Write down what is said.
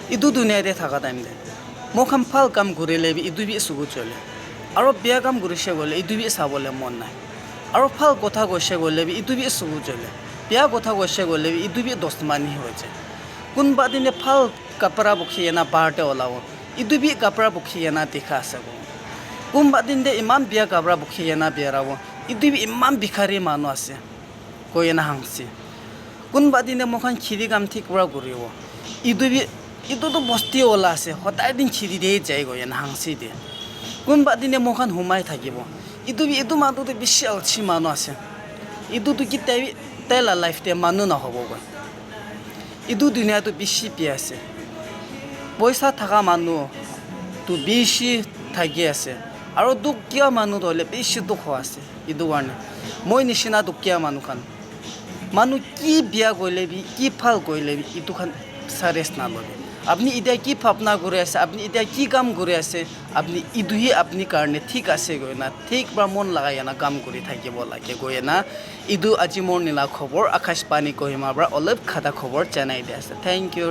ইটো দুনিয়াতে থাকা টাইম দে মোক ভাল কাম কৰিলে ইটো বি চকু চলে আৰু বেয়া কাম কৰিছে গ'লে ইটো বি চাবলৈ মন নাই আৰু ভাল কথা কৈছে গ'লে ইটো বি চকু চলে বেয়া কথা কৈছে গ'লে ইটো বি দহমানি হৈ যায় কোনোবা দিনে ভাল কাপোৰা বখি এনা বাৰতে ওলাব ইটো বি কাপোৰা বখি এনা দেখা আছে কোনোবা দিনে ইমান বেয়া কাপোৰা বখি এনা বেৰাব ইটো বি ইমান ভিখাৰী মানুহ আছে কৈ এনা হাংচি কোনোবা দিনে মোক খিৰি কাম ঠিক পৰা কৰিব ইটোতো বস্তি ওলা আছে সদায় দিন খিৰি দিয়ে যায় গৈ এনা হাংচি দিয়ে কোনোবা দিনে মোক সোমাই থাকিব ইটো মানুহটো বেছি অলচি মানুহ আছে ইটোতো কি তাই লাইফতে মানুহ নহ'বগৈ ইটো দুনিয়াটো বেছি বেয়া আছে পইচা থকা মানুহটো বেছি থাকি আছে আৰু দুখীয়া মানুহ হ'লে বেছি দুখ আছে ইটো কাৰণে মই নিচিনা দুখীয়া মানুহ কি বিয়া কৰিলে কি ভাল কৰিলে ইটোখান চাৰেছ নল'লে আপুনি এতিয়া কি ভাৱনা কৰি আছে আপুনি এতিয়া কি কাম কৰি আছে আপুনি ইটোহে আপুনি কাৰণে ঠিক আছে গৈ না ঠিক বা মন লগাই না কাম কৰি থাকিব লাগে গৈ না ইটো আজি মোৰ নীলা খবৰ আকাশবাণী কহিমাৰ পৰা অলপ খাটা খবৰ জনাই দি আছে থেংক ইউ